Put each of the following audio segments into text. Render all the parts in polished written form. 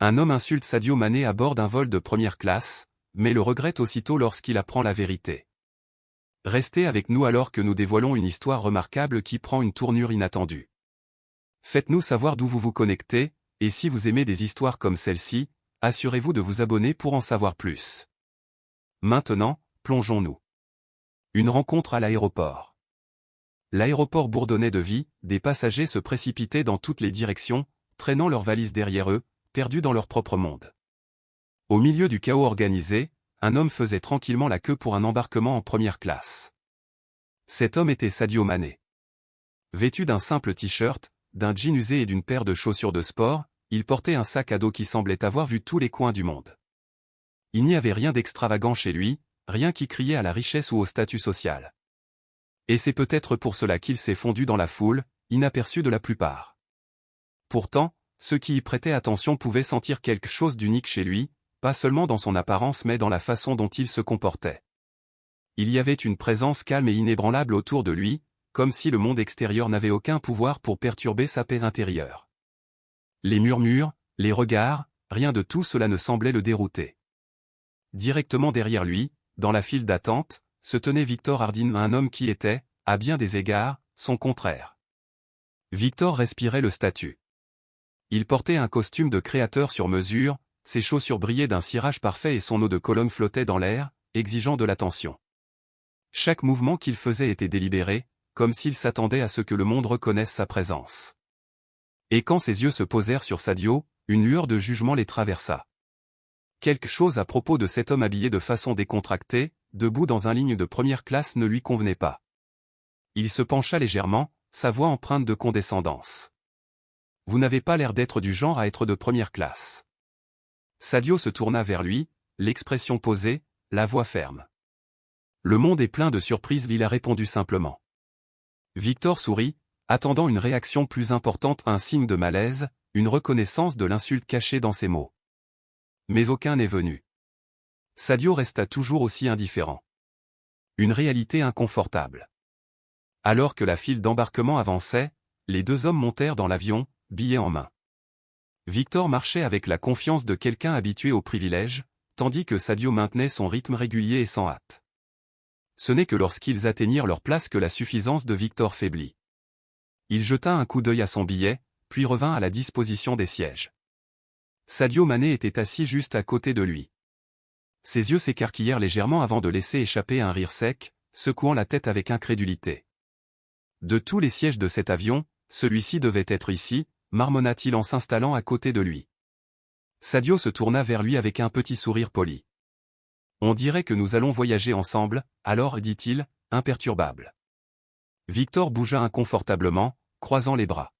Un homme insulte Sadio Mané à bord d'un vol de première classe, mais le regrette aussitôt lorsqu'il apprend la vérité. Restez avec nous alors que nous dévoilons une histoire remarquable qui prend une tournure inattendue. Faites-nous savoir d'où vous vous connectez, et si vous aimez des histoires comme celle-ci, assurez-vous de vous abonner pour en savoir plus. Maintenant, plongeons-nous. Une rencontre à l'aéroport. L'aéroport bourdonnait de vie, des passagers se précipitaient dans toutes les directions, traînant leurs valises derrière eux, perdus dans leur propre monde. Au milieu du chaos organisé, un homme faisait tranquillement la queue pour un embarquement en première classe. Cet homme était Sadio Mané. Vêtu d'un simple t-shirt, d'un jean usé et d'une paire de chaussures de sport, il portait un sac à dos qui semblait avoir vu tous les coins du monde. Il n'y avait rien d'extravagant chez lui, rien qui criait à la richesse ou au statut social. Et c'est peut-être pour cela qu'il s'est fondu dans la foule, inaperçu de la plupart. Pourtant, ceux qui y prêtaient attention pouvaient sentir quelque chose d'unique chez lui, pas seulement dans son apparence mais dans la façon dont il se comportait. Il y avait une présence calme et inébranlable autour de lui, comme si le monde extérieur n'avait aucun pouvoir pour perturber sa paix intérieure. Les murmures, les regards, rien de tout cela ne semblait le dérouter. Directement derrière lui, dans la file d'attente, se tenait Victor Hardin, un homme qui était, à bien des égards, son contraire. Victor respirait le statut. Il portait un costume de créateur sur mesure, ses chaussures brillaient d'un cirage parfait et son eau de Cologne flottait dans l'air, exigeant de l'attention. Chaque mouvement qu'il faisait était délibéré, comme s'il s'attendait à ce que le monde reconnaisse sa présence. Et quand ses yeux se posèrent sur Sadio, une lueur de jugement les traversa. Quelque chose à propos de cet homme habillé de façon décontractée, debout dans un ligne de première classe ne lui convenait pas. Il se pencha légèrement, sa voix empreinte de condescendance. « Vous n'avez pas l'air d'être du genre à être de première classe. » Sadio se tourna vers lui, l'expression posée, la voix ferme. « Le monde est plein de surprises », il a répondu simplement. Victor sourit, attendant une réaction plus importante, un signe de malaise, une reconnaissance de l'insulte cachée dans ses mots. Mais aucun n'est venu. Sadio resta toujours aussi indifférent. Une réalité inconfortable. Alors que la file d'embarquement avançait, les deux hommes montèrent dans l'avion, billets en main. Victor marchait avec la confiance de quelqu'un habitué au privilège, tandis que Sadio maintenait son rythme régulier et sans hâte. Ce n'est que lorsqu'ils atteignirent leur place que la suffisance de Victor faiblit. Il jeta un coup d'œil à son billet, puis revint à la disposition des sièges. Sadio Mané était assis juste à côté de lui. Ses yeux s'écarquillèrent légèrement avant de laisser échapper un rire sec, secouant la tête avec incrédulité. De tous les sièges de cet avion, celui-ci devait être ici, marmonna-t-il en s'installant à côté de lui. Sadio se tourna vers lui avec un petit sourire poli. On dirait que nous allons voyager ensemble, alors, dit-il, imperturbable. Victor bougea inconfortablement, croisant les bras.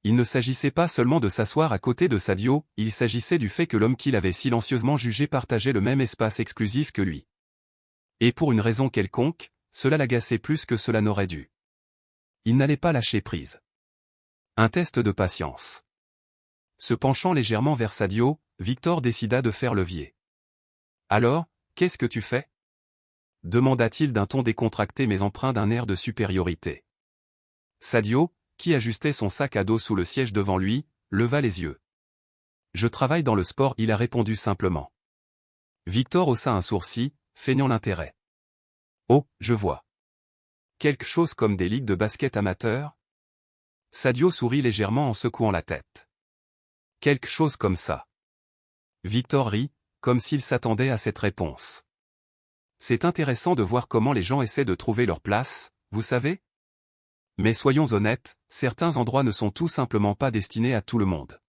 Il ne s'agissait pas seulement de s'asseoir à côté de Sadio, il s'agissait du fait que l'homme qu'il avait silencieusement jugé partageait le même espace exclusif que lui. Et pour une raison quelconque, cela l'agaçait plus que cela n'aurait dû. Il n'allait pas lâcher prise. Un test de patience. Se penchant légèrement vers Sadio, Victor décida de faire levier. « Alors, qu'est-ce que tu fais » demanda-t-il d'un ton décontracté mais empreint d'un air de supériorité. Sadio, qui ajustait son sac à dos sous le siège devant lui, leva les yeux. « Je travaille dans le sport », il a répondu simplement. Victor haussa un sourcil, feignant l'intérêt. « Oh, je vois. Quelque chose comme des ligues de basket amateurs ?» Sadio sourit légèrement en secouant la tête. « Quelque chose comme ça. » Victor rit, comme s'il s'attendait à cette réponse. « C'est intéressant de voir comment les gens essaient de trouver leur place, vous savez ? Mais soyons honnêtes, certains endroits ne sont tout simplement pas destinés à tout le monde.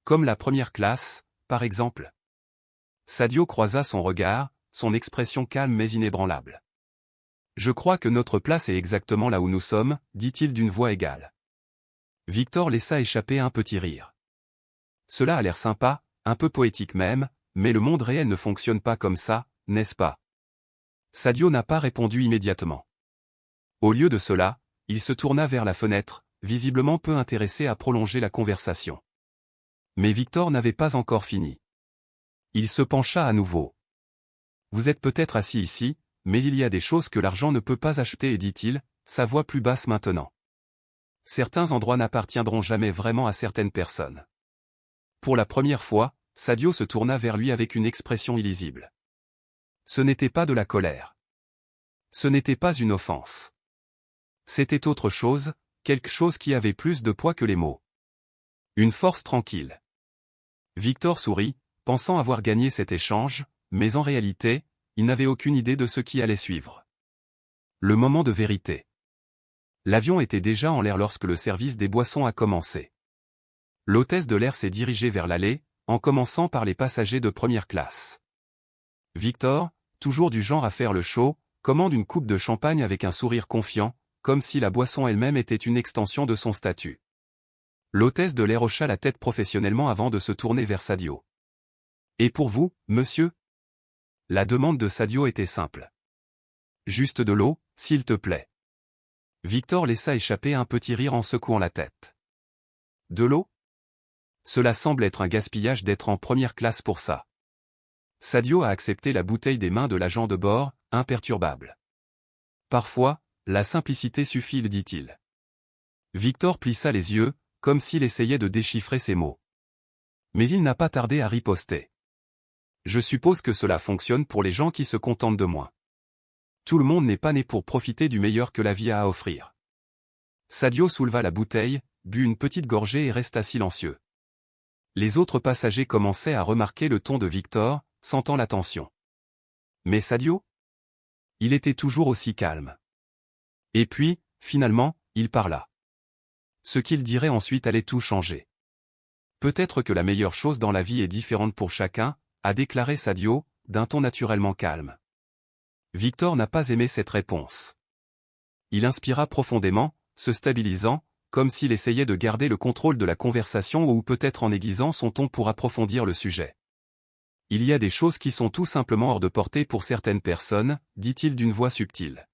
Comme la première classe, par exemple. » Sadio croisa son regard, son expression calme mais inébranlable. « Je crois que notre place est exactement là où nous sommes, » dit-il d'une voix égale. Victor laissa échapper un petit rire. Cela a l'air sympa, un peu poétique même, mais le monde réel ne fonctionne pas comme ça, n'est-ce pas ? Sadio n'a pas répondu immédiatement. Au lieu de cela, il se tourna vers la fenêtre, visiblement peu intéressé à prolonger la conversation. Mais Victor n'avait pas encore fini. Il se pencha à nouveau. « Vous êtes peut-être assis ici, mais il y a des choses que l'argent ne peut pas acheter, » dit-il, sa voix plus basse maintenant. « Certains endroits n'appartiendront jamais vraiment à certaines personnes. Pour la première fois, Sadio se tourna vers lui avec une expression illisible. Ce n'était pas de la colère. Ce n'était pas une offense. C'était autre chose, quelque chose qui avait plus de poids que les mots. Une force tranquille. Victor sourit, pensant avoir gagné cet échange, mais en réalité, il n'avait aucune idée de ce qui allait suivre. Le moment de vérité. L'avion était déjà en l'air lorsque le service des boissons a commencé. L'hôtesse de l'air s'est dirigée vers l'allée, en commençant par les passagers de première classe. Victor, toujours du genre à faire le show, commande une coupe de champagne avec un sourire confiant, comme si la boisson elle-même était une extension de son statut. L'hôtesse de l'air hocha la tête professionnellement avant de se tourner vers Sadio. « Et pour vous, monsieur ?» La demande de Sadio était simple. « Juste de l'eau, s'il te plaît. » Victor laissa échapper un petit rire en secouant la tête. « De l'eau ? Cela semble être un gaspillage d'être en première classe pour ça. » Sadio a accepté la bouteille des mains de l'agent de bord, imperturbable. « Parfois, la simplicité suffit, dit-il. » Victor plissa les yeux, comme s'il essayait de déchiffrer ses mots. Mais il n'a pas tardé à riposter. « Je suppose que cela fonctionne pour les gens qui se contentent de moins. Tout le monde n'est pas né pour profiter du meilleur que la vie a à offrir. » Sadio souleva la bouteille, but une petite gorgée et resta silencieux. Les autres passagers commençaient à remarquer le ton de Victor, sentant la tension. Mais Sadio ? Il était toujours aussi calme. Et puis, finalement, il parla. Ce qu'il dirait ensuite allait tout changer. Peut-être que la meilleure chose dans la vie est différente pour chacun, a déclaré Sadio, d'un ton naturellement calme. Victor n'a pas aimé cette réponse. Il inspira profondément, se stabilisant, comme s'il essayait de garder le contrôle de la conversation ou peut-être en aiguisant son ton pour approfondir le sujet. Il y a des choses qui sont tout simplement hors de portée pour certaines personnes, dit-il d'une voix subtile.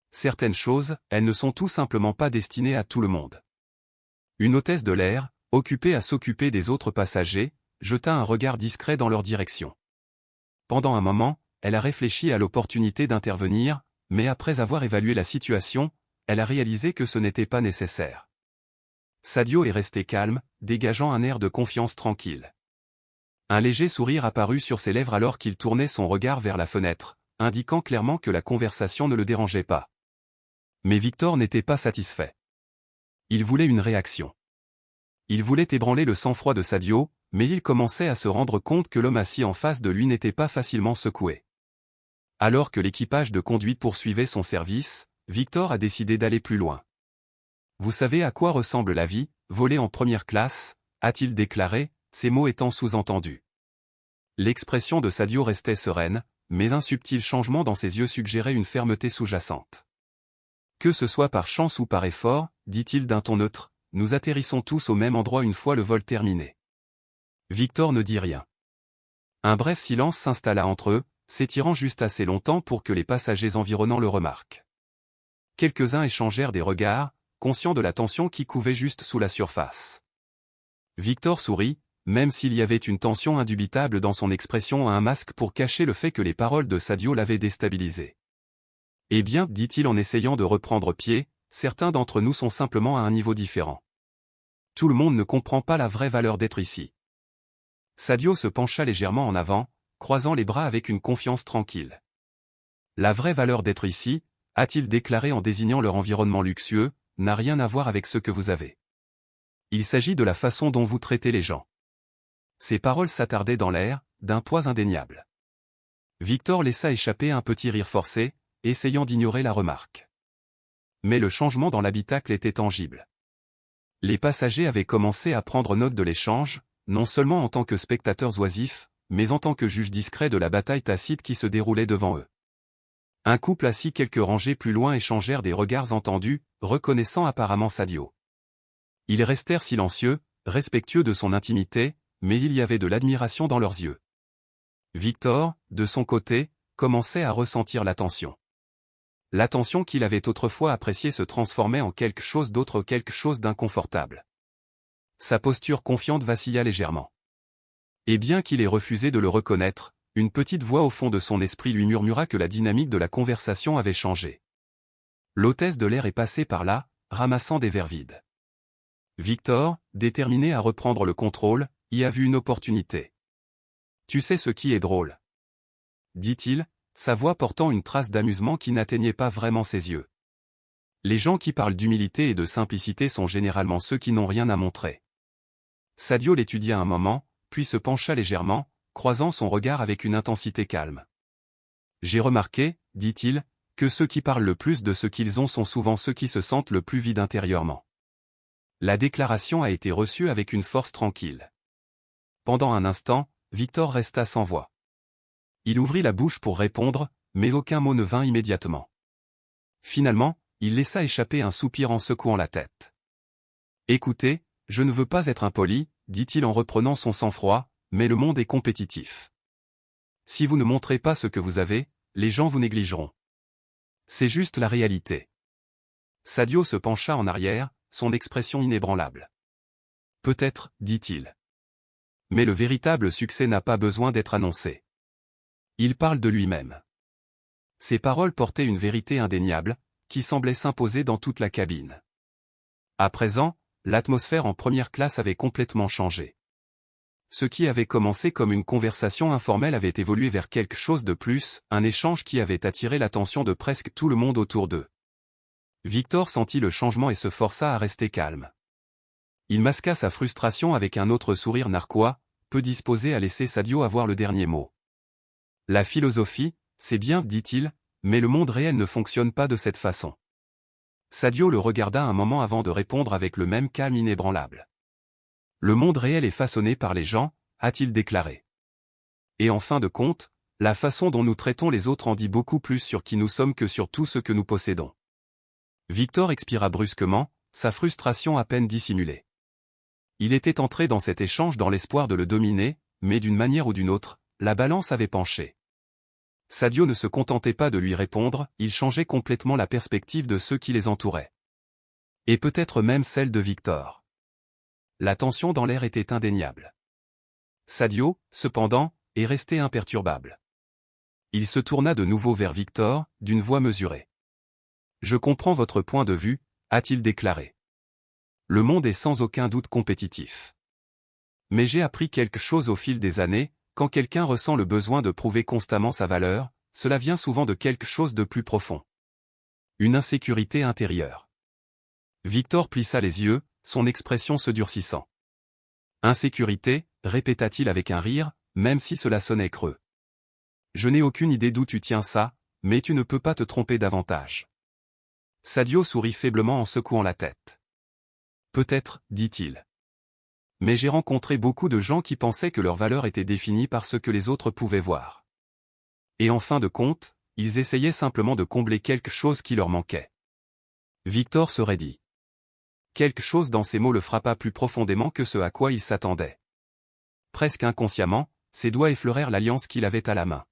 Certaines choses, elles ne sont tout simplement pas destinées à tout le monde. Une hôtesse de l'air, occupée à s'occuper des autres passagers, jeta un regard discret dans leur direction. Pendant un moment, elle a réfléchi à l'opportunité d'intervenir, mais après avoir évalué la situation, elle a réalisé que ce n'était pas nécessaire. Sadio est resté calme, dégageant un air de confiance tranquille. Un léger sourire apparut sur ses lèvres alors qu'il tournait son regard vers la fenêtre, indiquant clairement que la conversation ne le dérangeait pas. Mais Victor n'était pas satisfait. Il voulait une réaction. Il voulait ébranler le sang-froid de Sadio, mais il commençait à se rendre compte que l'homme assis en face de lui n'était pas facilement secoué. Alors que l'équipage de conduite poursuivait son service, Victor a décidé d'aller plus loin. « Vous savez à quoi ressemble la vie, voler en première classe ?» a-t-il déclaré, ces mots étant sous-entendus. L'expression de Sadio restait sereine, mais un subtil changement dans ses yeux suggérait une fermeté sous-jacente. « Que ce soit par chance ou par effort, dit-il d'un ton neutre, nous atterrissons tous au même endroit une fois le vol terminé. » Victor ne dit rien. Un bref silence s'installa entre eux, s'étirant juste assez longtemps pour que les passagers environnants le remarquent. Quelques-uns échangèrent des regards, conscients de la tension qui couvait juste sous la surface. Victor sourit, même s'il y avait une tension indubitable dans son expression, un masque pour cacher le fait que les paroles de Sadio l'avaient déstabilisé. « Eh bien, dit-il en essayant de reprendre pied, certains d'entre nous sont simplement à un niveau différent. Tout le monde ne comprend pas la vraie valeur d'être ici. » Sadio se pencha légèrement en avant, croisant les bras avec une confiance tranquille. « La vraie valeur d'être ici, a-t-il déclaré en désignant leur environnement luxueux, n'a rien à voir avec ce que vous avez. Il s'agit de la façon dont vous traitez les gens. » Ces paroles s'attardaient dans l'air, d'un poids indéniable. Victor laissa échapper un petit rire forcé, essayant d'ignorer la remarque. Mais le changement dans l'habitacle était tangible. Les passagers avaient commencé à prendre note de l'échange, non seulement en tant que spectateurs oisifs, mais en tant que juges discrets de la bataille tacite qui se déroulait devant eux. Un couple assis quelques rangées plus loin échangèrent des regards entendus, reconnaissant apparemment Sadio. Ils restèrent silencieux, respectueux de son intimité, mais il y avait de l'admiration dans leurs yeux. Victor, de son côté, commençait à ressentir la tension. La tension qu'il avait autrefois appréciée se transformait en quelque chose d'autre, quelque chose d'inconfortable. Sa posture confiante vacilla légèrement. Et bien qu'il ait refusé de le reconnaître, une petite voix au fond de son esprit lui murmura que la dynamique de la conversation avait changé. L'hôtesse de l'air est passée par là, ramassant des verres vides. Victor, déterminé à reprendre le contrôle, y a vu une opportunité. Tu sais ce qui est drôle? Dit-il, sa voix portant une trace d'amusement qui n'atteignait pas vraiment ses yeux. Les gens qui parlent d'humilité et de simplicité sont généralement ceux qui n'ont rien à montrer. Sadio l'étudia un moment, puis se pencha légèrement, croisant son regard avec une intensité calme. J'ai remarqué, dit-il, que ceux qui parlent le plus de ce qu'ils ont sont souvent ceux qui se sentent le plus vides intérieurement. La déclaration a été reçue avec une force tranquille. Pendant un instant, Victor resta sans voix. Il ouvrit la bouche pour répondre, mais aucun mot ne vint immédiatement. Finalement, il laissa échapper un soupir en secouant la tête. « Écoutez, je ne veux pas être impoli, dit-il en reprenant son sang-froid, mais le monde est compétitif. Si vous ne montrez pas ce que vous avez, les gens vous négligeront. C'est juste la réalité. » Sadio se pencha en arrière, son expression inébranlable. « Peut-être, dit-il. Mais le véritable succès n'a pas besoin d'être annoncé. Il parle de lui-même. » Ses paroles portaient une vérité indéniable, qui semblait s'imposer dans toute la cabine. À présent, l'atmosphère en première classe avait complètement changé. Ce qui avait commencé comme une conversation informelle avait évolué vers quelque chose de plus, un échange qui avait attiré l'attention de presque tout le monde autour d'eux. Victor sentit le changement et se força à rester calme. Il masqua sa frustration avec un autre sourire narquois, peu disposé à laisser Sadio avoir le dernier mot. « La philosophie, c'est bien, dit-il, mais le monde réel ne fonctionne pas de cette façon. » Sadio le regarda un moment avant de répondre avec le même calme inébranlable. « Le monde réel est façonné par les gens, a-t-il déclaré. Et en fin de compte, la façon dont nous traitons les autres en dit beaucoup plus sur qui nous sommes que sur tout ce que nous possédons. » Victor expira brusquement, sa frustration à peine dissimulée. Il était entré dans cet échange dans l'espoir de le dominer, mais d'une manière ou d'une autre, la balance avait penché. Sadio ne se contentait pas de lui répondre, il changeait complètement la perspective de ceux qui les entouraient. Et peut-être même celle de Victor. La tension dans l'air était indéniable. Sadio, cependant, est resté imperturbable. Il se tourna de nouveau vers Victor, d'une voix mesurée. « Je comprends votre point de vue, a-t-il déclaré. Le monde est sans aucun doute compétitif. Mais j'ai appris quelque chose au fil des années, quand quelqu'un ressent le besoin de prouver constamment sa valeur, cela vient souvent de quelque chose de plus profond. Une insécurité intérieure. » Victor plissa les yeux, son expression se durcissant. « Insécurité, répéta-t-il avec un rire, même si cela sonnait creux. Je n'ai aucune idée d'où tu tiens ça, mais tu ne peux pas te tromper davantage. » Sadio sourit faiblement en secouant la tête. « Peut-être, dit-il. Mais j'ai rencontré beaucoup de gens qui pensaient que leur valeur était définie par ce que les autres pouvaient voir. Et en fin de compte, ils essayaient simplement de combler quelque chose qui leur manquait. » Victor se raidit. Quelque chose dans ces mots le frappa plus profondément que ce à quoi il s'attendait. Presque inconsciemment, ses doigts effleurèrent l'alliance qu'il avait à la main.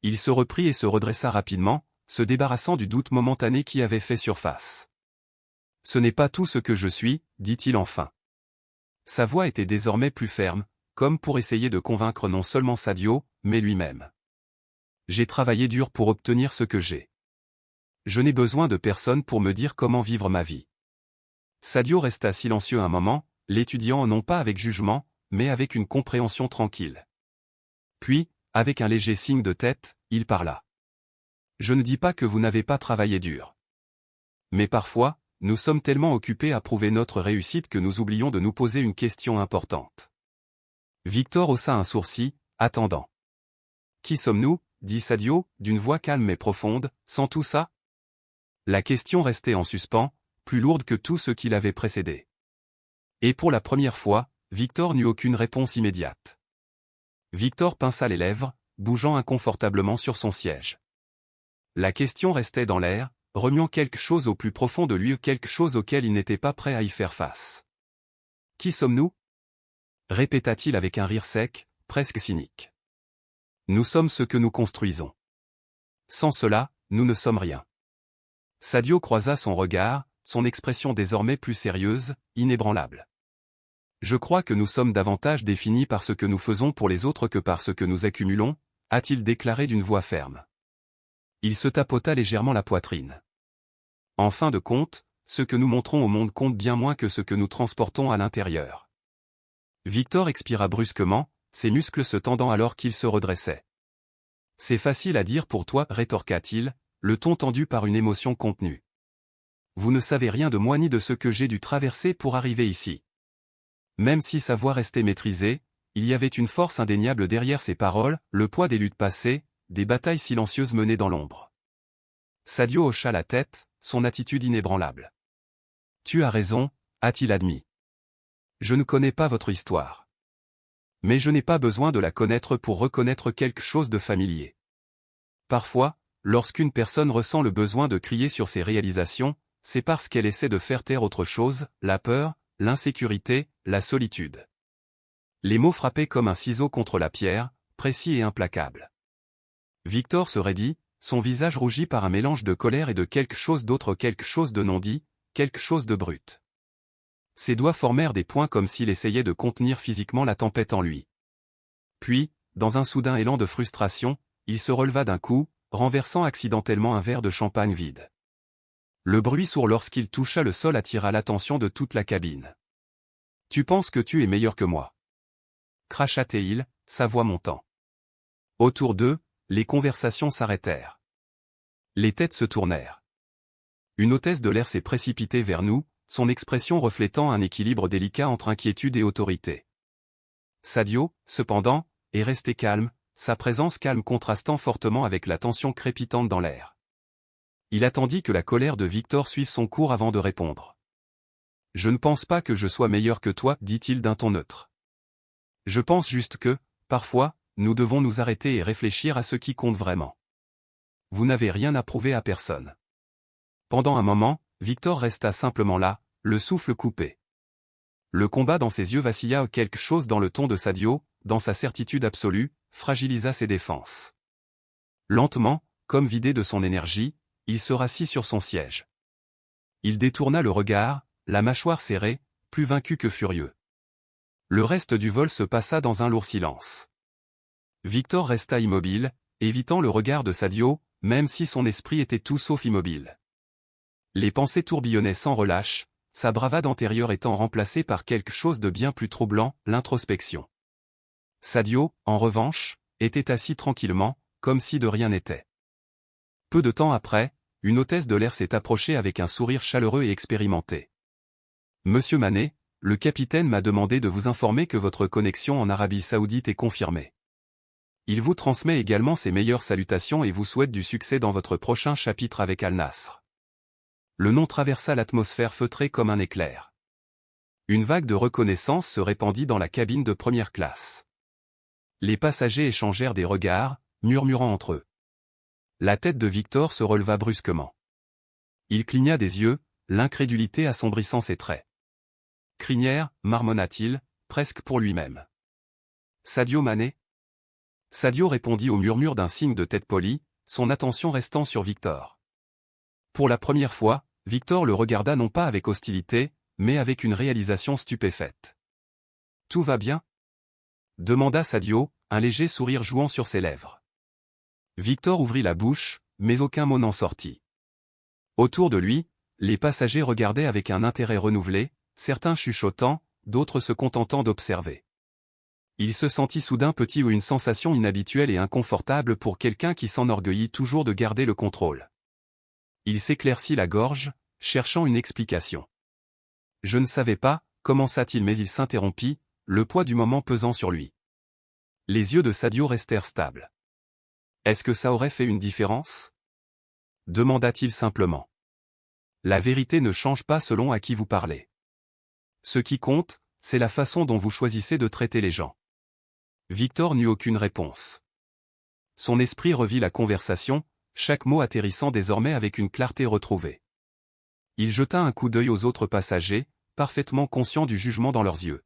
Il se reprit et se redressa rapidement, se débarrassant du doute momentané qui avait fait surface. « Ce n'est pas tout ce que je suis, dit-il enfin. » Sa voix était désormais plus ferme, comme pour essayer de convaincre non seulement Sadio, mais lui-même. « J'ai travaillé dur pour obtenir ce que j'ai. Je n'ai besoin de personne pour me dire comment vivre ma vie. » Sadio resta silencieux un moment, l'étudiant non pas avec jugement, mais avec une compréhension tranquille. Puis, avec un léger signe de tête, il parla. « Je ne dis pas que vous n'avez pas travaillé dur. Mais parfois, nous sommes tellement occupés à prouver notre réussite que nous oublions de nous poser une question importante. » Victor haussa un sourcil, attendant. « Qui sommes-nous » dit Sadio, d'une voix calme mais profonde, « sans tout ça ?» La question restait en suspens, plus lourde que tout ce qui l'avait précédé. Et pour la première fois, Victor n'eut aucune réponse immédiate. Victor pinça les lèvres, bougeant inconfortablement sur son siège. La question restait dans l'air, remuant quelque chose au plus profond de lui, quelque chose auquel il n'était pas prêt à y faire face. « Qui sommes-nous » répéta-t-il avec un rire sec, presque cynique. « Nous sommes ce que nous construisons. Sans cela, nous ne sommes rien. » Sadio croisa son regard, son expression désormais plus sérieuse, inébranlable. « Je crois que nous sommes davantage définis par ce que nous faisons pour les autres que par ce que nous accumulons, » a-t-il déclaré d'une voix ferme. Il se tapota légèrement la poitrine. « En fin de compte, ce que nous montrons au monde compte bien moins que ce que nous transportons à l'intérieur. » Victor expira brusquement, ses muscles se tendant alors qu'il se redressait. « C'est facile à dire pour toi, rétorqua-t-il, le ton tendu par une émotion contenue. Vous ne savez rien de moi ni de ce que j'ai dû traverser pour arriver ici. » Même si sa voix restait maîtrisée, il y avait une force indéniable derrière ses paroles, le poids des luttes passées, des batailles silencieuses menées dans l'ombre. Sadio hocha la tête, son attitude inébranlable. « Tu as raison, a-t-il admis. Je ne connais pas votre histoire. Mais je n'ai pas besoin de la connaître pour reconnaître quelque chose de familier. Parfois, lorsqu'une personne ressent le besoin de crier sur ses réalisations, c'est parce qu'elle essaie de faire taire autre chose, la peur, l'insécurité, la solitude. » Les mots frappaient comme un ciseau contre la pierre, précis et implacable. Victor se raidit, son visage rougi par un mélange de colère et de quelque chose d'autre, quelque chose de non dit, quelque chose de brut. Ses doigts formèrent des points comme s'il essayait de contenir physiquement la tempête en lui. Puis, dans un soudain élan de frustration, il se releva d'un coup, renversant accidentellement un verre de champagne vide. Le bruit sourd lorsqu'il toucha le sol attira l'attention de toute la cabine. « Tu penses que tu es meilleur que moi » cracha-t-il, sa voix montant. Autour d'eux, les conversations s'arrêtèrent. Les têtes se tournèrent. Une hôtesse de l'air s'est précipitée vers nous, son expression reflétant un équilibre délicat entre inquiétude et autorité. Sadio, cependant, est resté calme, sa présence calme contrastant fortement avec la tension crépitante dans l'air. Il attendit que la colère de Victor suive son cours avant de répondre. « Je ne pense pas que je sois meilleur que toi, dit-il d'un ton neutre. Je pense juste que, parfois, nous devons nous arrêter et réfléchir à ce qui compte vraiment. Vous n'avez rien à prouver à personne. » Pendant un moment, Victor resta simplement là, le souffle coupé. Le combat dans ses yeux vacilla, quelque chose dans le ton de Sadio, dans sa certitude absolue, fragilisa ses défenses. Lentement, comme vidé de son énergie, il se rassit sur son siège. Il détourna le regard, la mâchoire serrée, plus vaincu que furieux. Le reste du vol se passa dans un lourd silence. Victor resta immobile, évitant le regard de Sadio, même si son esprit était tout sauf immobile. Les pensées tourbillonnaient sans relâche, sa bravade antérieure étant remplacée par quelque chose de bien plus troublant, l'introspection. Sadio, en revanche, était assis tranquillement, comme si de rien n'était. Peu de temps après, une hôtesse de l'air s'est approchée avec un sourire chaleureux et expérimenté. « Monsieur Manet, le capitaine m'a demandé de vous informer que votre connexion en Arabie Saoudite est confirmée. Il vous transmet également ses meilleures salutations et vous souhaite du succès dans votre prochain chapitre avec Al-Nasr. » Le nom traversa l'atmosphère feutrée comme un éclair. Une vague de reconnaissance se répandit dans la cabine de première classe. Les passagers échangèrent des regards, murmurant entre eux. La tête de Victor se releva brusquement. Il cligna des yeux, l'incrédulité assombrissant ses traits. « Crinière, marmonna-t-il, presque pour lui-même. Sadio Mané ?» Sadio répondit au murmure d'un signe de tête poli, son attention restant sur Victor. Pour la première fois, Victor le regarda non pas avec hostilité, mais avec une réalisation stupéfaite. « Tout va bien ?» demanda Sadio, un léger sourire jouant sur ses lèvres. Victor ouvrit la bouche, mais aucun mot n'en sortit. Autour de lui, les passagers regardaient avec un intérêt renouvelé, certains chuchotant, d'autres se contentant d'observer. Il se sentit soudain petit ou une sensation inhabituelle et inconfortable pour quelqu'un qui s'enorgueillit toujours de garder le contrôle. Il s'éclaircit la gorge, cherchant une explication. « Je ne savais pas » commença-t-il mais il s'interrompit, le poids du moment pesant sur lui. Les yeux de Sadio restèrent stables. « Est-ce que ça aurait fait une différence » demanda-t-il simplement. « La vérité ne change pas selon à qui vous parlez. Ce qui compte, c'est la façon dont vous choisissez de traiter les gens. » Victor n'eut aucune réponse. Son esprit revit la conversation, chaque mot atterrissant désormais avec une clarté retrouvée. Il jeta un coup d'œil aux autres passagers, parfaitement conscient du jugement dans leurs yeux.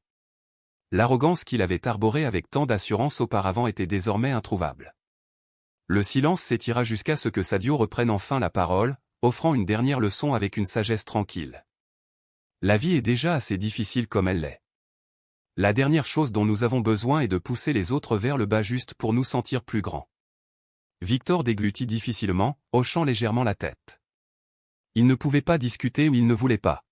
L'arrogance qu'il avait arborée avec tant d'assurance auparavant était désormais introuvable. Le silence s'étira jusqu'à ce que Sadio reprenne enfin la parole, offrant une dernière leçon avec une sagesse tranquille. La vie est déjà assez difficile comme elle l'est. La dernière chose dont nous avons besoin est de pousser les autres vers le bas juste pour nous sentir plus grands. Victor déglutit difficilement, hochant légèrement la tête. Il ne pouvait pas discuter ou il ne voulait pas.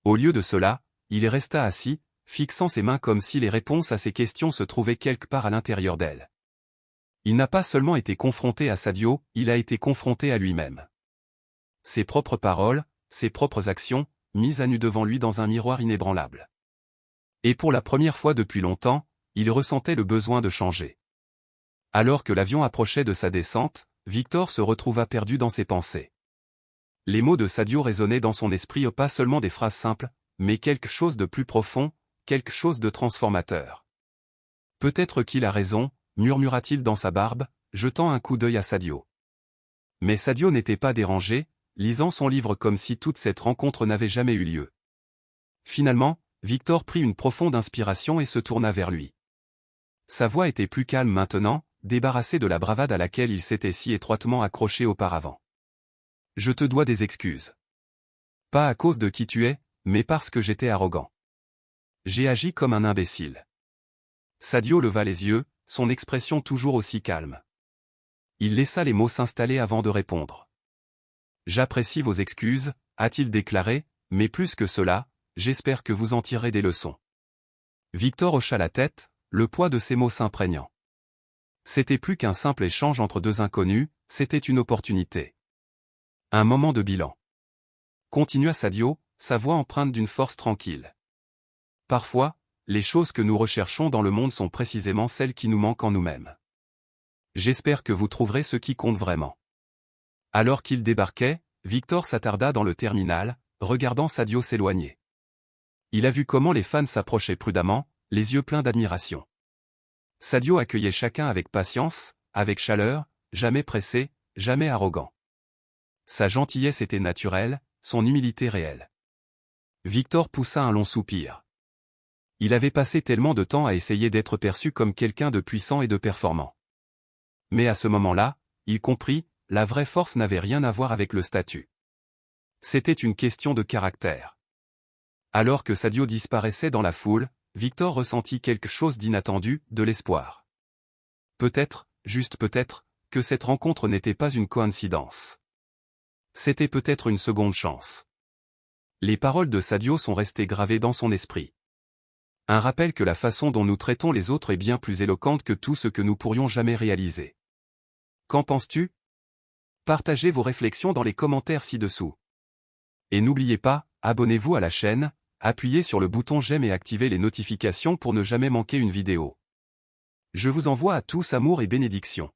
Au lieu de cela, il resta assis, fixant ses mains comme si les réponses à ses questions se trouvaient quelque part à l'intérieur d'elle. Il n'a pas seulement été confronté à Sadio, il a été confronté à lui-même. Ses propres paroles, ses propres actions, mises à nu devant lui dans un miroir inébranlable. Et pour la première fois depuis longtemps, il ressentait le besoin de changer. Alors que l'avion approchait de sa descente, Victor se retrouva perdu dans ses pensées. Les mots de Sadio résonnaient dans son esprit, pas seulement des phrases simples, mais quelque chose de plus profond, quelque chose de transformateur. Peut-être qu'il a raison, murmura-t-il dans sa barbe, jetant un coup d'œil à Sadio. Mais Sadio n'était pas dérangé, lisant son livre comme si toute cette rencontre n'avait jamais eu lieu. Finalement, Victor prit une profonde inspiration et se tourna vers lui. Sa voix était plus calme maintenant, débarrassée de la bravade à laquelle il s'était si étroitement accroché auparavant. « Je te dois des excuses. Pas à cause de qui tu es, mais parce que j'étais arrogant. J'ai agi comme un imbécile. » Sadio leva les yeux, son expression toujours aussi calme. Il laissa les mots s'installer avant de répondre. « J'apprécie vos excuses, a-t-il déclaré, mais plus que cela, j'espère que vous en tirerez des leçons. » Victor hocha la tête, le poids de ses mots s'imprégnant. C'était plus qu'un simple échange entre deux inconnus, c'était une opportunité. Un moment de bilan. Continua Sadio, sa voix empreinte d'une force tranquille. Parfois, les choses que nous recherchons dans le monde sont précisément celles qui nous manquent en nous-mêmes. J'espère que vous trouverez ce qui compte vraiment. Alors qu'il débarquait, Victor s'attarda dans le terminal, regardant Sadio s'éloigner. Il a vu comment les fans s'approchaient prudemment, les yeux pleins d'admiration. Sadio accueillait chacun avec patience, avec chaleur, jamais pressé, jamais arrogant. Sa gentillesse était naturelle, son humilité réelle. Victor poussa un long soupir. Il avait passé tellement de temps à essayer d'être perçu comme quelqu'un de puissant et de performant. Mais à ce moment-là, il comprit, la vraie force n'avait rien à voir avec le statut. C'était une question de caractère. Alors que Sadio disparaissait dans la foule, Victor ressentit quelque chose d'inattendu, de l'espoir. Peut-être, juste peut-être, que cette rencontre n'était pas une coïncidence. C'était peut-être une seconde chance. Les paroles de Sadio sont restées gravées dans son esprit. Un rappel que la façon dont nous traitons les autres est bien plus éloquente que tout ce que nous pourrions jamais réaliser. Qu'en penses-tu? Partagez vos réflexions dans les commentaires ci-dessous. Et n'oubliez pas, abonnez-vous à la chaîne, appuyez sur le bouton j'aime et activez les notifications pour ne jamais manquer une vidéo. Je vous envoie à tous amour et bénédictions.